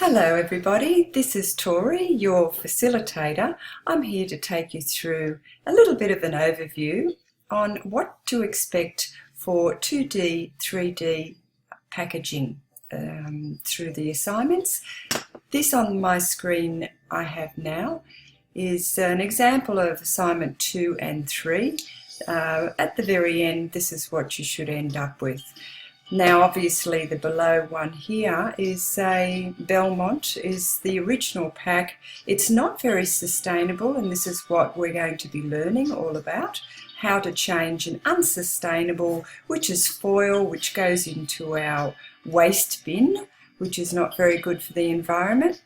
Hello everybody, this is Tori, your facilitator. I'm here to take you through a little bit of an overview on what to expect for 2D, 3D packaging through the assignments. This on my screen I have now is an example of assignment 2 and 3. At the very end, this is what you should end up with. Now obviously the below one here is a Belmont, is the original pack. It's not very sustainable, and this is what we're going to be learning all about, how to change an unsustainable, which is foil, which goes into our waste bin, which is not very good for the environment,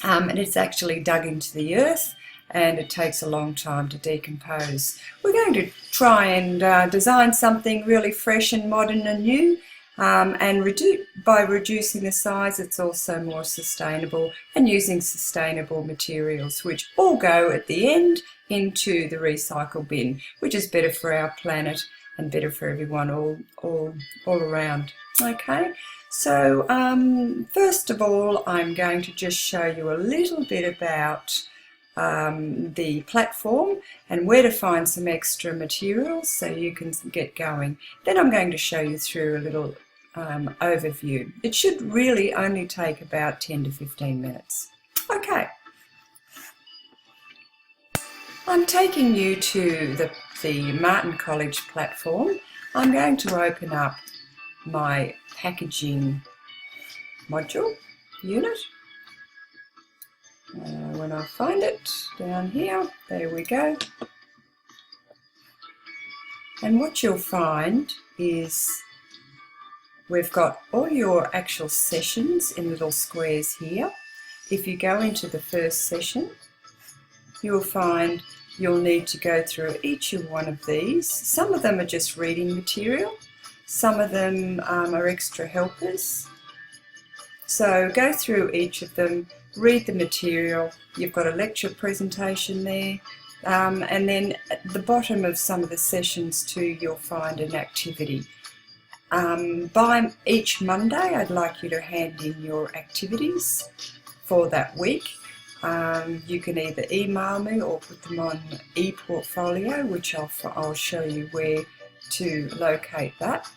and it's actually dug into the earth and it takes a long time to decompose. We're going to try and design something really fresh and modern and new, and by reducing the size it's also more sustainable, and using sustainable materials which all go at the end into the recycle bin, which is better for our planet and better for everyone all around. Okay, so first of all I'm going to just show you a little bit about the platform and where to find some extra materials so you can get going. Then I'm going to show you through a little overview. It should really only take about 10 to 15 minutes. Okay, I'm taking you to the Martin College platform. I'm going to open up my packaging module unit. When I find it down here, there we go. And what you'll find is we've got all your actual sessions in little squares here. If you go into the first session, you'll find you'll need to go through each of one of these. Some of them are just reading material, some of them are extra helpers. So go through each of them, read the material. You've got a lecture presentation there, and then at the bottom of some of the sessions too you'll find an activity. By each Monday I'd like you to hand in your activities for that week. You can either email me or put them on ePortfolio, which I'll show you where to locate that.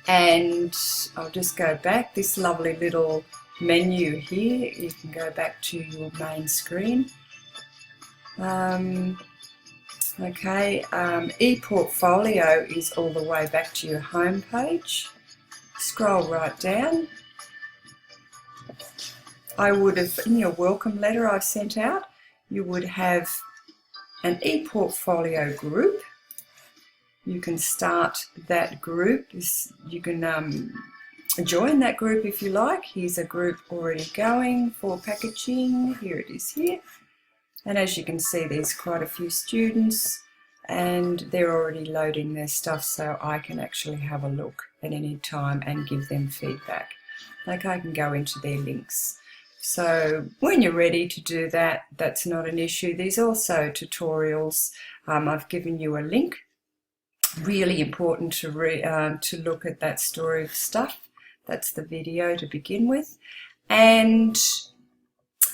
And I'll just go back, this lovely little menu here, you can go back to your main screen. Okay, ePortfolio is all the way back to your home page. Scroll right down. I would have, in your welcome letter I've sent out, you would have an ePortfolio group. You can start that group. You can join that group if you like. Here's a group already going for packaging. Here it is here. And as you can see, there's quite a few students and they're already loading their stuff, so I can actually have a look at any time and give them feedback. Like I can go into their links. So when you're ready to do that, that's not an issue. There's also tutorials. I've given you a link. Really important to look at that story of stuff. That's the video to begin with. And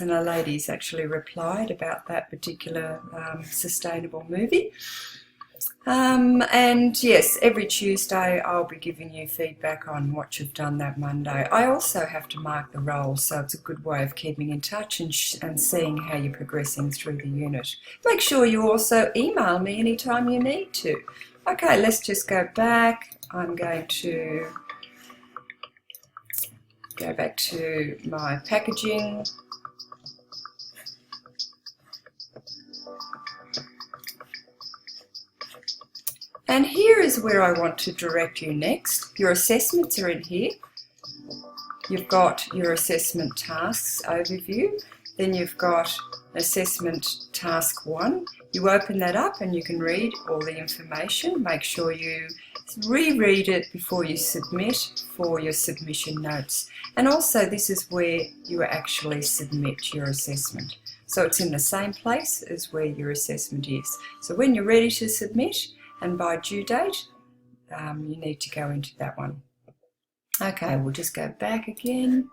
a lady's actually replied about that particular sustainable movie. And yes, every Tuesday I'll be giving you feedback on what you've done that Monday. I also have to mark the roles, so it's a good way of keeping in touch and seeing how you're progressing through the unit. Make sure you also email me anytime you need to. Okay, let's just go back. I'm going to go back to my packaging. And here is where I want to direct you next. Your assessments are in here. You've got your assessment tasks overview. Then you've got assessment task 1. You open that up and you can read all the information. Make sure you reread it before you submit for your submission notes. And also this is where you actually submit your assessment. So it's in the same place as where your assessment is. So when you're ready to submit and by due date, you need to go into that one. Okay, we'll just go back again.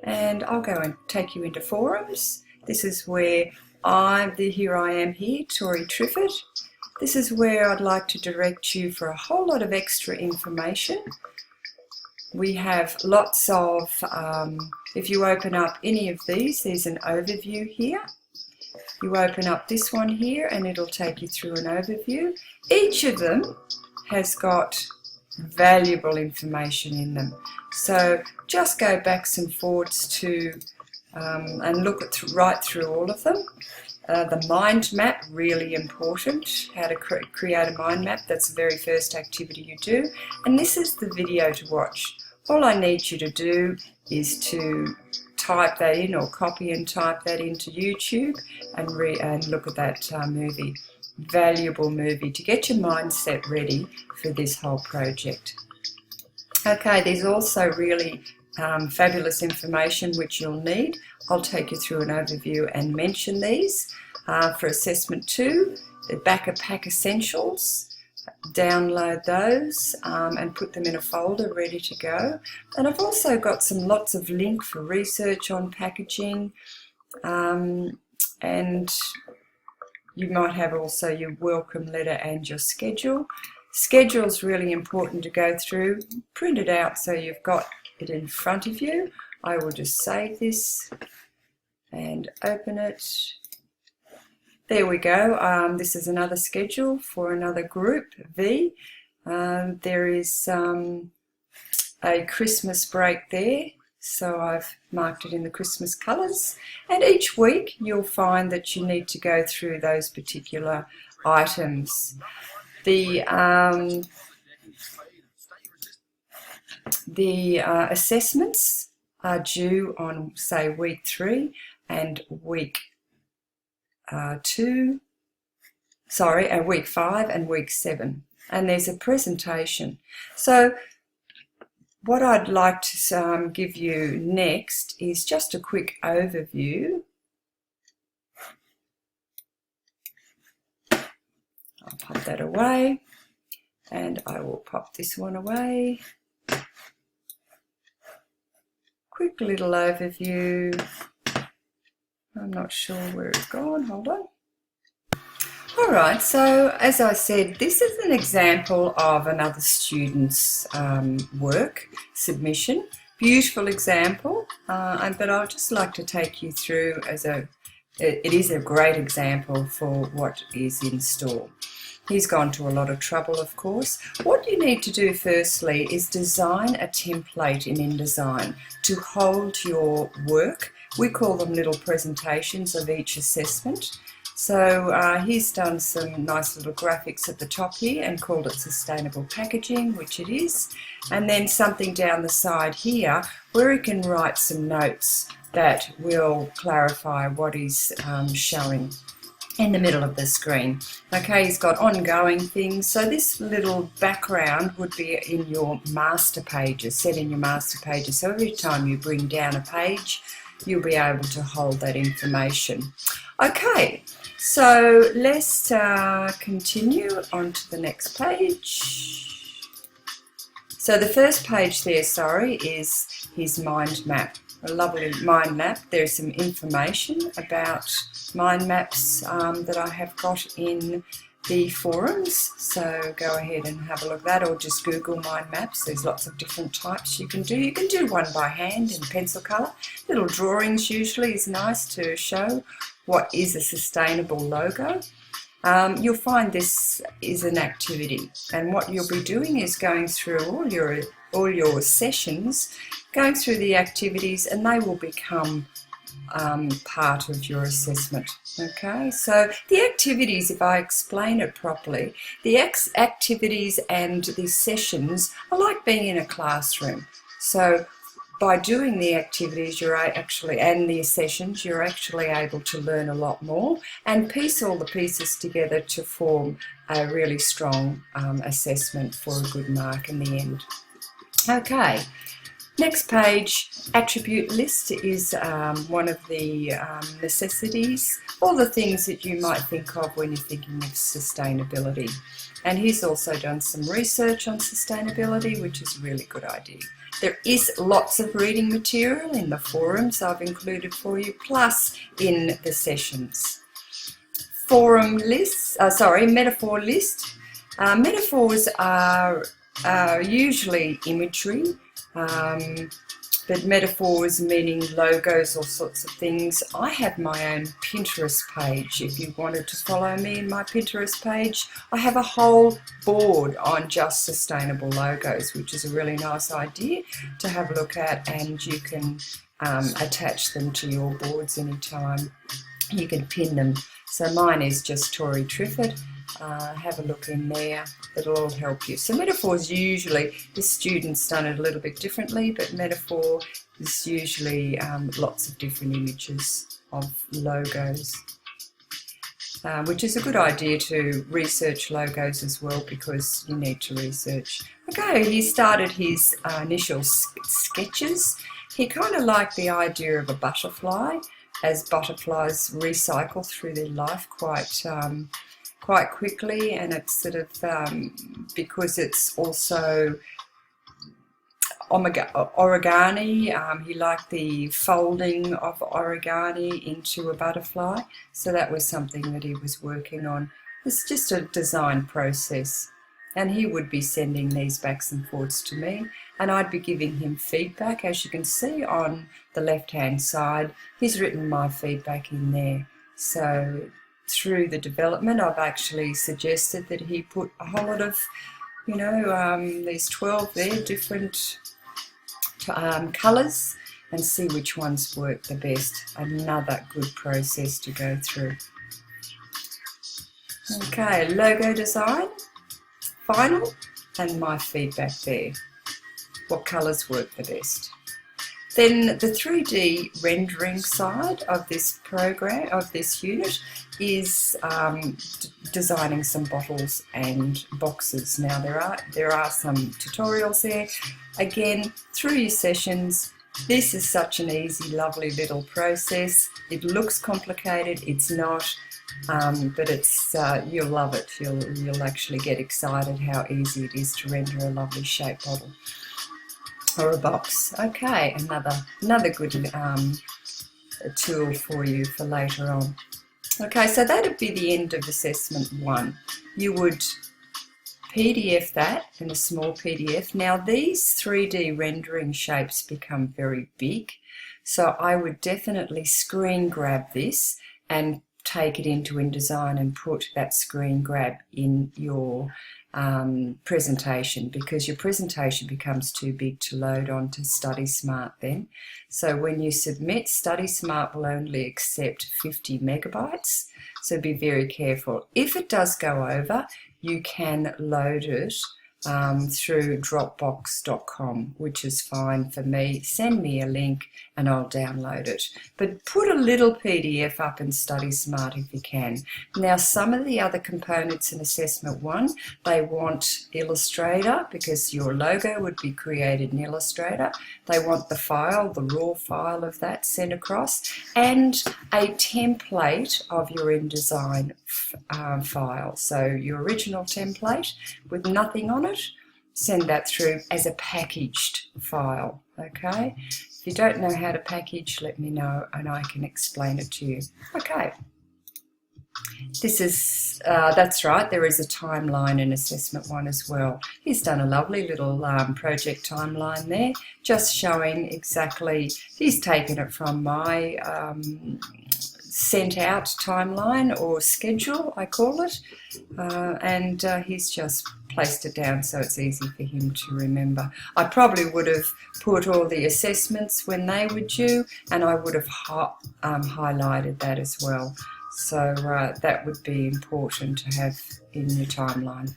and I'll go and take you into forums. This is where here I am here, Tori Triffett. This is where I'd like to direct you for a whole lot of extra information. We have lots of, if you open up any of these, there's an overview here. You open up this one here and it'll take you through an overview. Each of them has got valuable information in them. So just go backs and forwards to and look right through all of them. The mind map, really important, how to create a mind map. That's the very first activity you do. And this is the video to watch. All I need you to do is to type that in or copy and type that into YouTube and look at that movie. Valuable movie to get your mindset ready for this whole project. Okay, there's also really fabulous information which you'll need. I'll take you through an overview and mention these. For assessment 2, the Backer Pack Essentials. Download those and put them in a folder ready to go. And I've also got lots of links for research on packaging, and you might have also your welcome letter and your schedule. Schedule is really important to go through. Print it out so you've got it in front of you. I will just save this and open it. There we go. This is another schedule for another group, V. There is a Christmas break there, so I've marked it in the Christmas colours. And each week you'll find that you need to go through those particular items. The assessments are due on, say, week 3 and week 5 and week 7, and there's a presentation. So what I'd like to give you next is just a quick overview. I'll pop that away and I will pop this one away. Quick little overview. I'm not sure where it's gone, hold on. Alright, so as I said, this is an example of another student's work submission. Beautiful example, but I'd just like to take you through it is a great example for what is in store. He's gone to a lot of trouble, of course. What you need to do firstly is design a template in InDesign to hold your work. We call them little presentations of each assessment. So he's done some nice little graphics at the top here and called it sustainable packaging, which it is. And then something down the side here where he can write some notes that will clarify what he's showing in the middle of the screen. Okay, he's got ongoing things. So this little background would be in your master pages, set in your master pages. So every time you bring down a page, you'll be able to hold that information. Okay, so let's continue on to the next page. So the first page there, is his mind map. A lovely mind map. There's some information about mind maps that I have got in the forums, so go ahead and have a look at that, or just Google mind maps. There's lots of different types you can do. You can do one by hand in pencil colour. Little drawings usually is nice to show what is a sustainable logo. You'll find this is an activity, and what you'll be doing is going through all your sessions, going through the activities, and they will become part of your assessment. Okay, so the activities, if I explain it properly, the activities and the sessions are like being in a classroom. So by doing the activities and the sessions, you're actually able to learn a lot more and piece all the pieces together to form a really strong assessment for a good mark in the end. Okay. Next page, attribute list is one of the necessities, all the things that you might think of when you're thinking of sustainability. And he's also done some research on sustainability, which is a really good idea. There is lots of reading material in the forums I've included for you, plus in the sessions. Forum lists, metaphor list. Metaphors are usually imagery, but metaphors meaning logos or sorts of things. I have my own Pinterest page. If you wanted to follow me in my Pinterest page, I have a whole board on just sustainable logos, which is a really nice idea to have a look at, and you can attach them to your boards anytime. You can pin them. So mine is just Tori Triffett. Have a look in there. It'll all help you. So metaphors usually, the student's done it a little bit differently, but metaphor is usually lots of different images of logos, which is a good idea to research logos as well, because you need to research. Okay, he started his initial sketches. He kind of liked the idea of a butterfly, as butterflies recycle through their life quite quickly, and it's sort of because it's also origami. He liked the folding of origami into a butterfly, so that was something that he was working on. It's just a design process, and he would be sending these backs and forwards to me, and I'd be giving him feedback. As you can see on the left hand side, he's written my feedback in there. So through the development, I've actually suggested that he put a whole lot of, there's 12 there, different colours, and see which ones work the best. Another good process to go through. Okay, logo design, final, and my feedback there. What colours work the best? Then the 3D rendering side of this program, of this unit, is designing some bottles and boxes. Now there are some tutorials there. Again, through your sessions, this is such an easy, lovely little process. It looks complicated, it's not, but it's you'll love it. You'll actually get excited how easy it is to render a lovely shaped bottle or a box. Okay, another good tool for you for later on. Okay, so that would be the end of assessment 1. You would PDF that in a small PDF. Now these 3D rendering shapes become very big, so I would definitely screen grab this and take it into InDesign and put that screen grab in your presentation, because your presentation becomes too big to load onto StudySmart then. So when you submit, StudySmart will only accept 50 megabytes, so be very careful. If it does go over, you can load it through Dropbox.com, which is fine for me. Send me a link and I'll download it. But put a little PDF up in StudySmart if you can. Now, some of the other components in Assessment 1, they want Illustrator, because your logo would be created in Illustrator. They want the file, the raw file of that sent across, and a template of your InDesign file. So your original template with nothing on it, send that through as a packaged file. Okay, if you don't know how to package, let me know and I can explain it to you. Okay, this is that's right, there is a timeline in Assessment 1 as well. He's done a lovely little project timeline there, just showing exactly, he's taken it from my sent out timeline, or schedule I call it, and he's just placed it down so it's easy for him to remember. I probably would have put all the assessments when they were due, and I would have highlighted that as well. So that would be important to have in your timeline.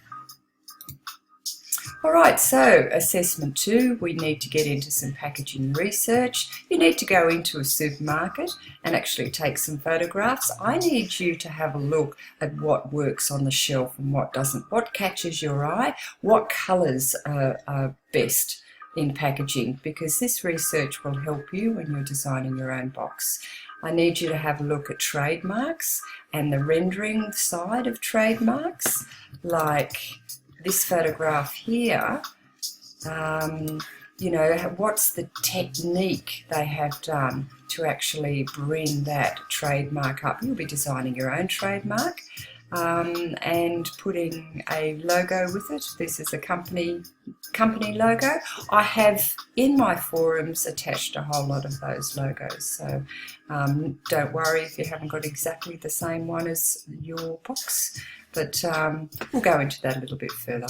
Alright, so Assessment 2, we need to get into some packaging research. You need to go into a supermarket and actually take some photographs. I need you to have a look at what works on the shelf and what doesn't, what catches your eye, what colours are best in packaging, because this research will help you when you're designing your own box. I need you to have a look at trademarks and the rendering side of trademarks, like this photograph here. you know, what's the technique they have done to actually bring that trademark up. You'll be designing your own trademark and putting a logo with it. This is a company logo. I have in my forums attached a whole lot of those logos, so don't worry if you haven't got exactly the same one as your box, but we'll go into that a little bit further.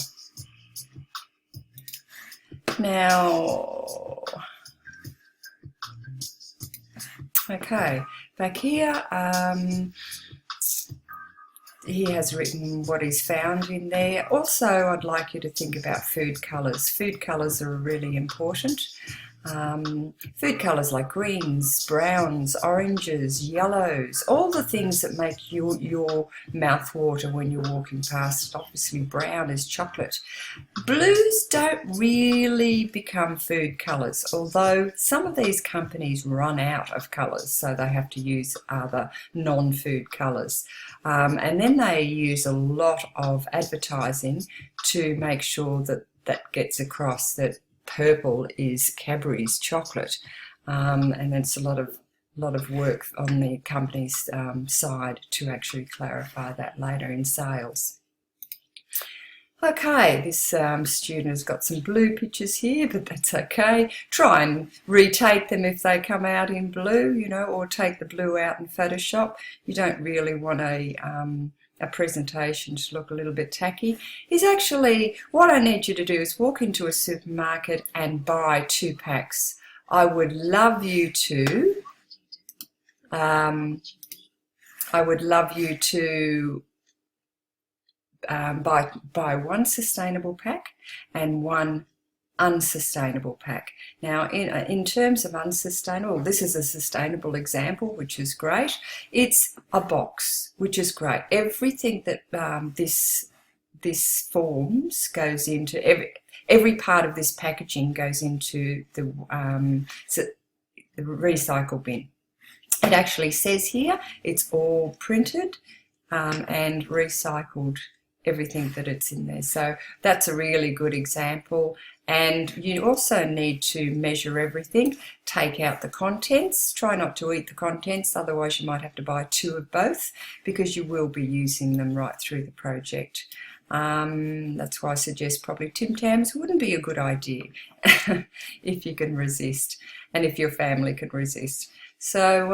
Now, okay, back here, he has written what is found in there. Also, I'd like you to think about food colours. Food colours are really important. Food colours like greens, browns, oranges, yellows, all the things that make your mouth water when you're walking past. Obviously brown is chocolate. Blues don't really become food colours, although some of these companies run out of colours, so they have to use other non-food colours. And then they use a lot of advertising to make sure that that gets across that purple is Cadbury's chocolate, and it's a lot of work on the company's side to actually clarify that later in sales. Okay, this student has got some blue pictures here, but that's okay. Try and retake them if they come out in blue, you know, or take the blue out in Photoshop. You don't really want a presentation to look a little bit tacky. Is actually, what I need you to do is walk into a supermarket and buy 2 packs. I would love you to buy one sustainable pack and one unsustainable pack. Now, in terms of unsustainable, this is a sustainable example, which is great. It's a box, which is great. Everything that this forms goes into, every part of this packaging goes into the recycle bin. It actually says here it's all printed and recycled, everything that it's in there. So that's a really good example. And you also need to measure everything, take out the contents, try not to eat the contents, otherwise you might have to buy 2 of both because you will be using them right through the project. That's why I suggest probably Tim Tams wouldn't be a good idea if you can resist and if your family can resist. So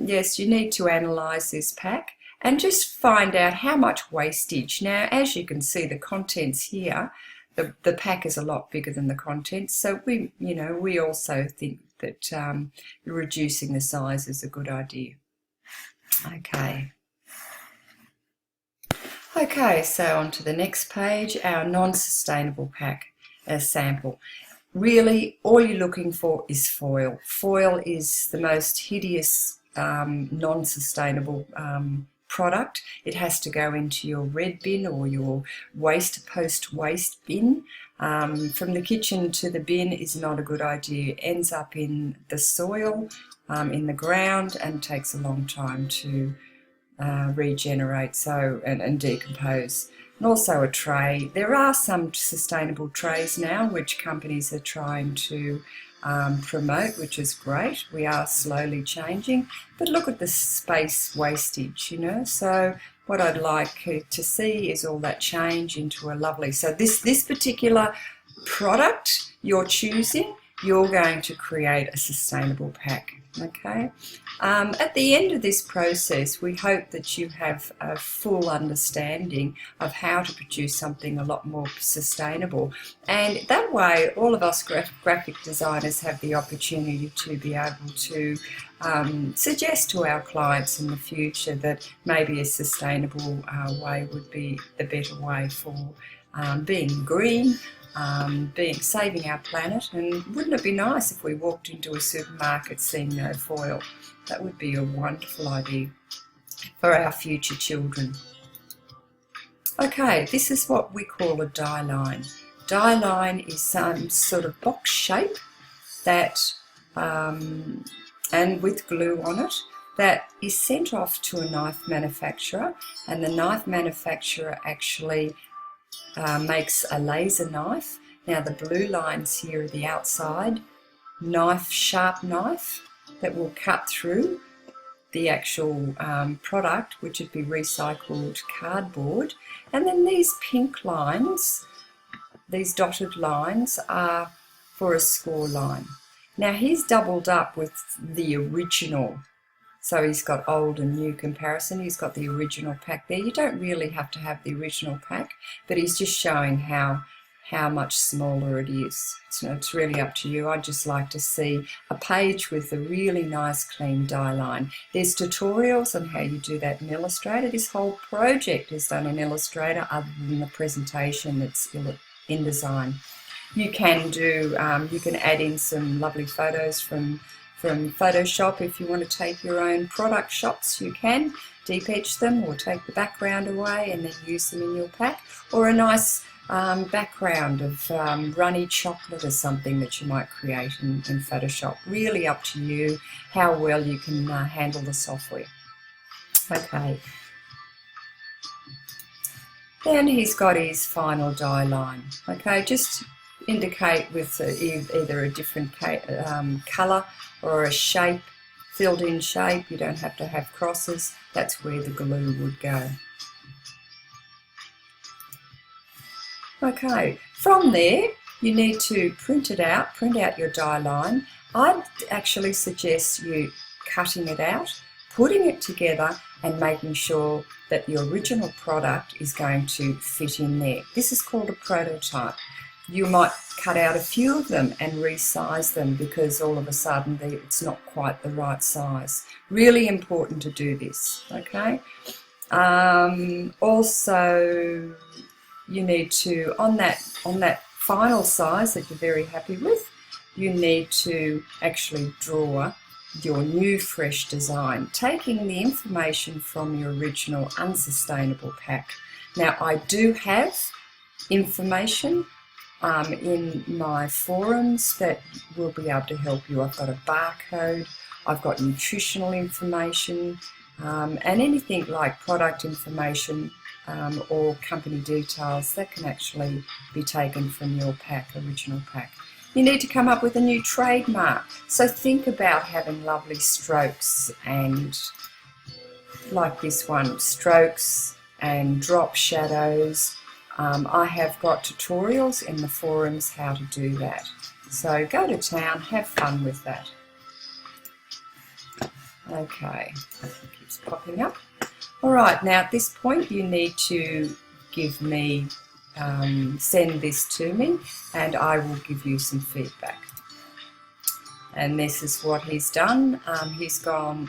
yes, you need to analyse this pack and just find out how much wastage. Now, as you can see, the contents here, the pack is a lot bigger than the contents, so we also think that reducing the size is a good idea. Okay, so on to the next page, our non-sustainable pack, a sample. Really, all you're looking for is foil. Foil is the most hideous non-sustainable product. It has to go into your red bin or your post-waste bin. From the kitchen to the bin is not a good idea. It ends up in the soil, in the ground, and takes a long time to regenerate and decompose. And also a tray. There are some sustainable trays now which companies are trying to promote, which is great. We are slowly changing, but look at the space wastage, you know. So what I'd like to see is all that change into a lovely, so this particular product you're choosing, you're going to create a sustainable pack. Okay. At the end of this process, we hope that you have a full understanding of how to produce something a lot more sustainable, and that way all of us graphic designers have the opportunity to be able to suggest to our clients in the future that maybe a sustainable way would be the better way for being green, saving our planet. And wouldn't it be nice if we walked into a supermarket seeing no foil? That would be a wonderful idea for our future children. Okay, this is what we call a die line. Die line is some sort of box shape that, and with glue on it, that is sent off to a knife manufacturer, and the knife manufacturer actually makes a laser knife, Now the blue lines here are the outside sharp knife that will cut through the actual product, which would be recycled cardboard. And then these pink lines, these dotted lines, are for a score line. Now he's doubled up with the original, so he's got old and new comparison. He's got the original pack there. You don't really have to have the original pack, but he's just showing how much smaller it is. So it's really up to you. I'd just like to see a page with a really nice clean die line. There's tutorials on how you do that in Illustrator. This whole project is done in Illustrator other than the presentation that's in InDesign. You can do, you can add in some lovely photos from Photoshop. If you want to take your own product shots, you can deep etch them or take the background away and then use them in your pack, or a nice background of runny chocolate or something that you might create in Photoshop. Really up to you how well you can handle the software. Okay. Then he's got his final die line. Okay, just indicate with either a different colour or a shape, filled in shape. You don't have to have crosses. That's where the glue would go. Okay, from there you need to print it out, print out your die line. I'd actually suggest you cutting it out, putting it together and making sure that the original product is going to fit in there. This is called a prototype. You might cut out a few of them and resize them because all of a sudden it's not quite the right size. Really important to do this, okay? Also, you need to, on that final size that you're very happy with, you need to actually draw your new fresh design, taking the information from your original unsustainable pack. Now I do have information in my forums that will be able to help you. I've got a barcode, I've got nutritional information, and anything like product information or company details that can actually be taken from your pack, original pack. You need to come up with a new trademark. So think about having lovely strokes and, like this one, strokes and drop shadows. I have got tutorials in the forums how to do that. So go to town, have fun with that. Okay, it keeps popping up. All right, now at this point you need to give me, send this to me and I will give you some feedback. And this is what he's done. He's gone,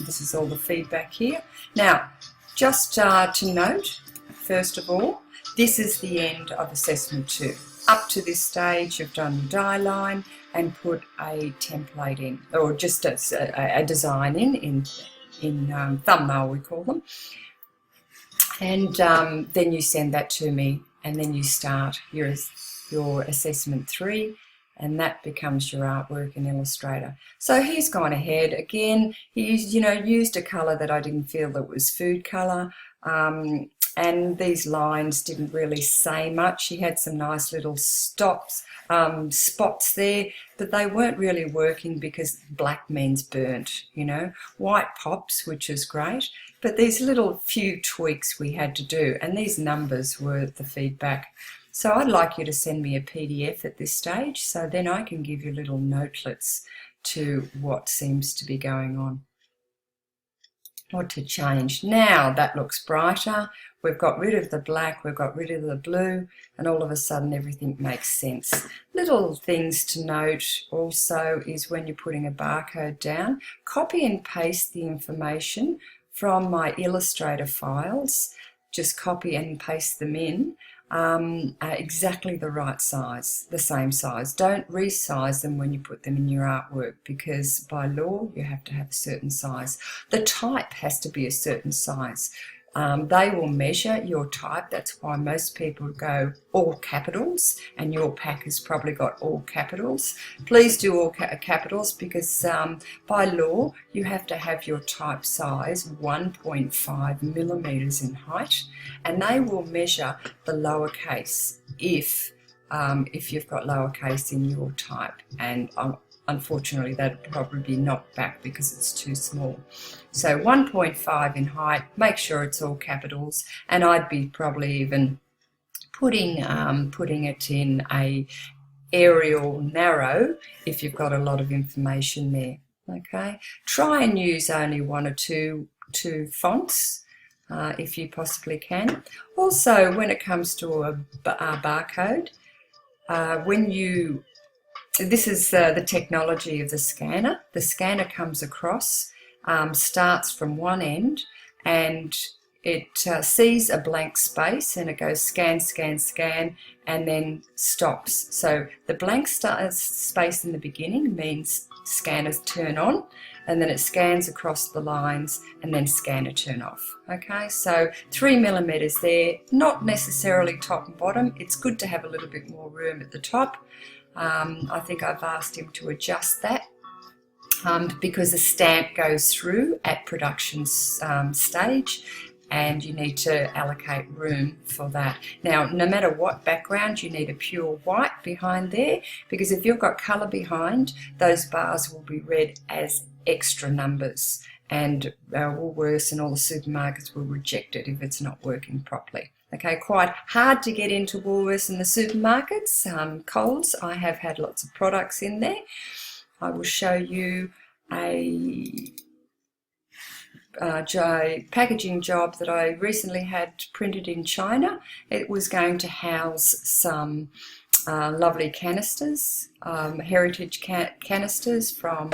this is all the feedback here. Now, just to note, first of all, this is the end of assessment 2. Up to this stage you've done your die line and put a template in, or just a design in thumbnail we call them, and then you send that to me and then you start your assessment 3 and that becomes your artwork in Illustrator. So he's gone ahead again, he's used a colour that I didn't feel that was food colour, and these lines didn't really say much. He had some nice little spots there, but they weren't really working because black means burnt, White pops, which is great, but these little few tweaks we had to do, and these numbers were the feedback. So I'd like you to send me a PDF at this stage, so then I can give you little notelets to what seems to be going on, or to change. Now that looks brighter. We've got rid of the black, we've got rid of the blue, and all of a sudden everything makes sense. Little things to note also is when you're putting a barcode down, copy and paste the information from my Illustrator files. Just copy and paste them in exactly the right size, the same size. Don't resize them when you put them in your artwork because by law you have to have a certain size. The type has to be a certain size. They will measure your type. That's why most people go all capitals, and your pack has probably got all capitals. Please do all capitals because by law you have to have your type size 1.5 millimeters in height, and they will measure the lowercase if if you've got lowercase in your type, and unfortunately that'd probably be knocked back because it's too small. So 1.5 in height, make sure it's all capitals, and I'd be probably even putting it in a Arial narrow if you've got a lot of information there. Okay, try and use only one or two fonts if you possibly can. Also, when it comes to a barcode, this is the technology of the scanner. The scanner comes across, starts from one end, and it sees a blank space, and it goes scan, scan, scan, and then stops. So the blank space in the beginning means scanners turn on, and then it scans across the lines, and then scanner turn off. Okay, so 3mm there, not necessarily top and bottom. It's good to have a little bit more room at the top. I think I've asked him to adjust that because the stamp goes through at production stage, and you need to allocate room for that. Now, no matter what background, you need a pure white behind there, because if you've got colour behind, those bars will be read as extra numbers, and Woolworths and all the supermarkets will reject it if it's not working properly. Okay, quite hard to get into Woolworths and the supermarkets. Coles, I have had lots of products in there. I will show you a packaging job that I recently had printed in China. It was going to house some lovely canisters, heritage canisters from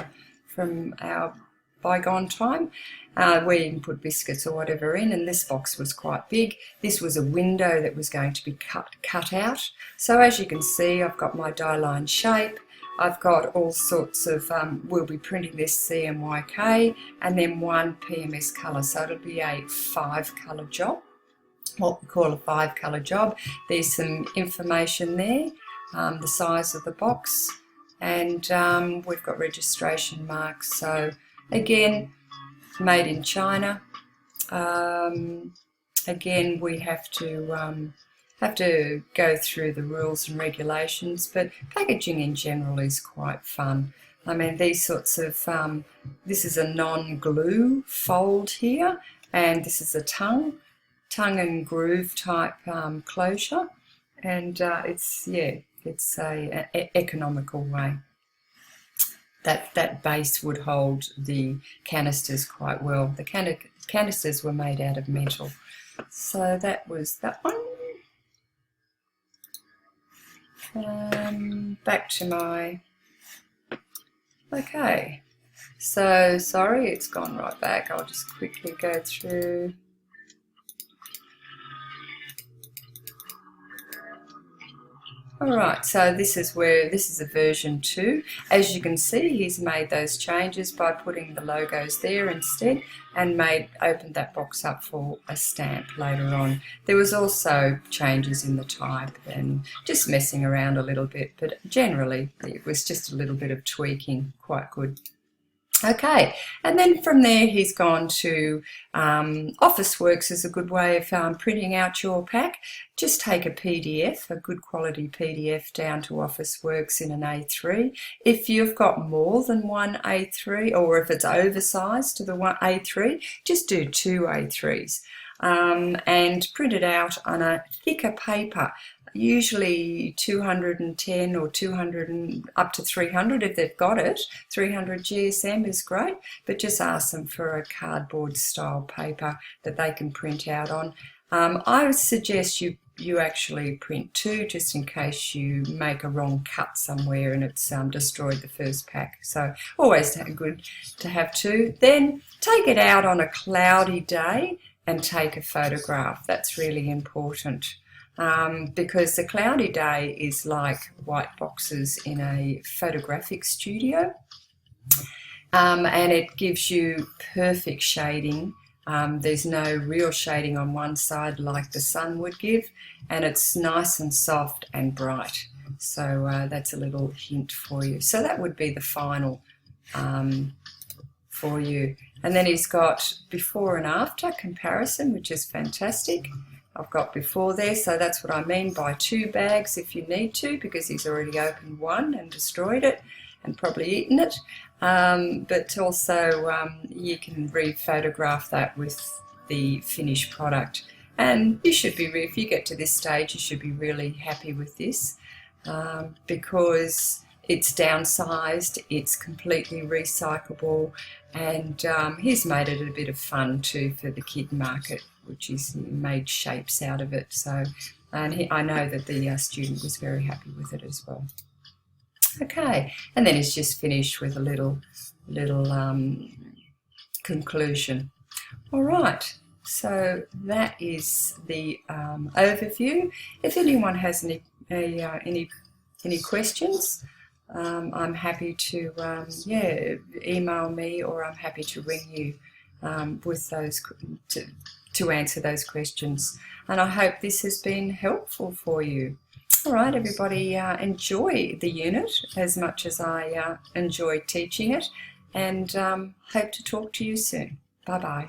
our bygone time, where you can put biscuits or whatever in, and this box was quite big. This was a window that was going to be cut out. So as you can see, I've got my die line shape. I've got all sorts of, we'll be printing this CMYK, and then one PMS colour, so it'll be a 5-colour job, what we call a 5-colour job. There's some information there, the size of the box, and we've got registration marks. So again, made in China. Again, we have to go through the rules and regulations, but packaging in general is quite fun. I mean, these sorts of, this is a non-glue fold here, and this is a tongue and groove type closure, and it's a economical way. That base would hold the canisters quite well. The canisters were made out of metal. So that was that one. Back to my, okay, so sorry, it's gone right back. I'll just quickly go through. Alright, so this is a version 2. As you can see, he's made those changes by putting the logos there instead, and opened that box up for a stamp later on. There was also changes in the type and just messing around a little bit, but generally it was just a little bit of tweaking, quite good. Okay, and then from there he's gone to Officeworks is a good way of printing out your pack. Just take a PDF, a good quality PDF, down to Officeworks in an A3. If you've got more than one A3, or if it's oversized to the one A3, just do 2 A3s and print it out on a thicker paper. Usually 210 or 200 and up to 300 if they've got it. 300 GSM is great, but just ask them for a cardboard style paper that they can print out on. I would suggest you actually print 2, just in case you make a wrong cut somewhere and it's destroyed the first pack. So always good to have 2. Then take it out on a cloudy day and take a photograph. That's really important. Because the cloudy day is like white boxes in a photographic studio, and it gives you perfect shading. There's no real shading on one side like the sun would give, and it's nice and soft and bright. So that's a little hint for you. So that would be the final for you. And then he's got before and after comparison, which is fantastic. I've got before there, so that's what I mean by 2 bags if you need to, because he's already opened one and destroyed it and probably eaten it. But also you can re-photograph that with the finished product, and you should be, if you get to this stage, you should be really happy with this, because it's downsized, it's completely recyclable, and he's made it a bit of fun too for the kid market, which is made shapes out of it. So, and I know that the student was very happy with it as well. Okay, and then he's just finished with a little conclusion. All right, so that is the overview. If anyone has any questions, I'm happy to email me, or I'm happy to ring you with those to answer those questions. And I hope this has been helpful for you. All right, everybody, enjoy the unit as much as I enjoy teaching it, and hope to talk to you soon. Bye-bye.